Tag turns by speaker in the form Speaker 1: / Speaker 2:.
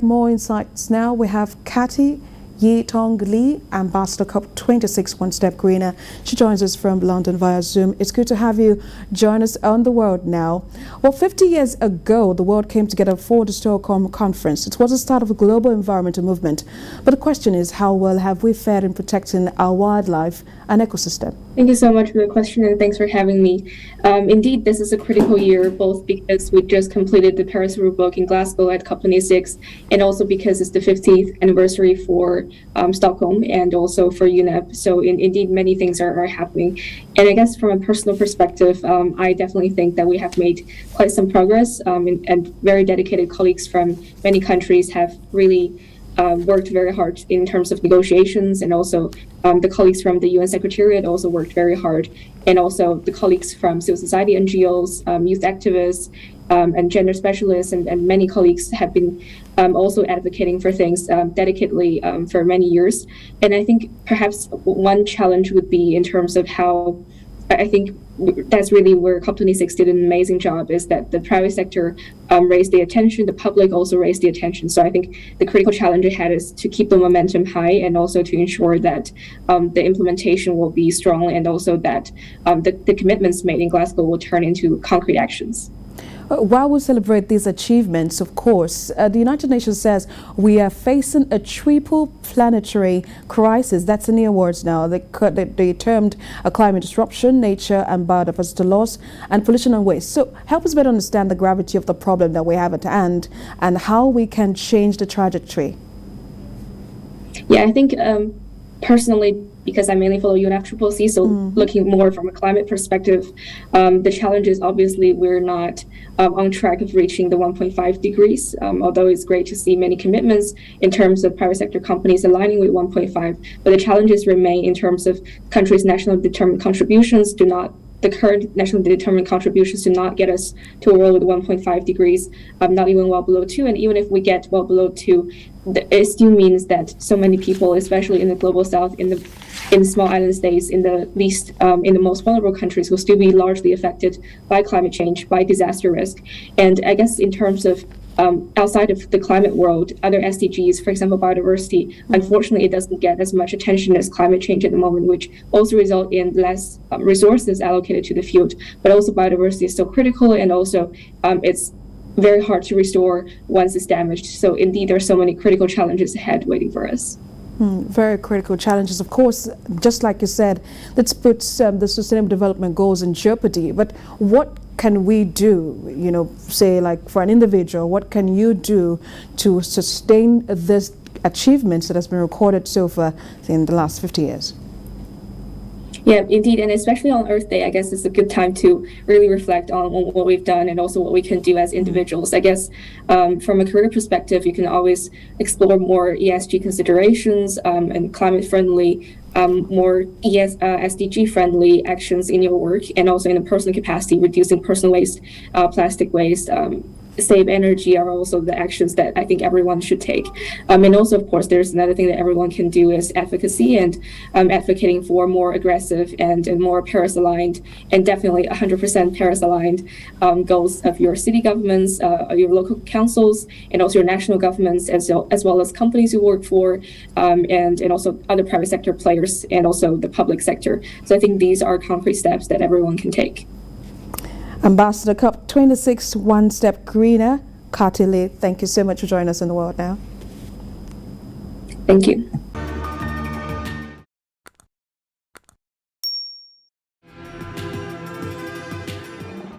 Speaker 1: More insights now. We have Cathy Yitong Li, Ambassador COP26 One Step Greener. She joins us from London via Zoom. It's good to have you join us on the world now. Well, 50 years ago, the world came together for the Stockholm Conference. It was the start of a global environmental movement. But the question is, how well have we fared in protecting our wildlife and ecosystem?
Speaker 2: Thank you so much for the question, and thanks for having me. Indeed, this is a critical year, both because we just completed the Paris Rulebook in Glasgow at COP26, and also because it's the 50th anniversary for Stockholm and also for UNEP. So indeed, many things are happening. And I guess from a personal perspective, I definitely think that we have made quite some progress, and very dedicated colleagues from many countries have really worked very hard in terms of negotiations, and also the colleagues from the UN Secretariat also worked very hard, and also the colleagues from civil society NGOs, youth activists, and gender specialists, and many colleagues have been also advocating for things dedicatedly for many years. And I think perhaps one challenge would be in terms of how I think that's really where COP26 did an amazing job, is that the private sector raised the attention, the public also raised the attention. So I think the critical challenge ahead is to keep the momentum high, and also to ensure that the implementation will be strong, and also that the commitments made in Glasgow will turn into concrete actions.
Speaker 1: While we celebrate these achievements, of course, the United Nations says we are facing a triple planetary crisis. That's in their words now. They termed a climate disruption, nature and biodiversity loss, and pollution and waste. So help us better understand the gravity of the problem that we have at hand and how we can change the trajectory.
Speaker 2: Yeah, I think personally, because I mainly follow UNFCCC, so looking more from a climate perspective, the challenge is obviously we're not on track of reaching the 1.5 degrees, although it's great to see many commitments in terms of private sector companies aligning with 1.5, but the challenges remain in terms of countries' nationally determined contributions the current nationally determined contributions do not get us to a world with 1.5 degrees, not even well below 2. And even if we get well below 2, it still means that so many people, especially in the global south, in small island states, in the most vulnerable countries, will still be largely affected by climate change, by disaster risk. And I guess in terms of outside of the climate world, other SDGs, for example, biodiversity, unfortunately, it doesn't get as much attention as climate change at the moment, which also result in less resources allocated to the field. But also biodiversity is still critical, and also it's very hard to restore once it's damaged. So indeed, there are so many critical challenges ahead waiting for us.
Speaker 1: Very critical challenges. Of course, just like you said, that puts the Sustainable Development Goals in jeopardy. But what can we do, say like for an individual, what can you do to sustain this achievements that has been recorded so far in the last 50 years?
Speaker 2: Yeah, indeed, and especially on Earth Day, I guess it's a good time to really reflect on what we've done and also what we can do as individuals. I guess from a career perspective, you can always explore more ESG considerations and climate-friendly, more SDG-friendly actions in your work, and also in a personal capacity, reducing personal waste, plastic waste, save energy are also the actions that I think everyone should take. And also, of course, there's another thing that everyone can do is advocacy, and advocating for more aggressive and more Paris-aligned, and definitely 100% Paris-aligned goals of your city governments, your local councils, and also your national governments, as well as companies you work for, and also other private sector players, and also the public sector. So I think these are concrete steps that everyone can take.
Speaker 1: Ambassador COP26 One Step Greener, Cathy Li, thank you so much for joining us in the world now.
Speaker 2: Thank you.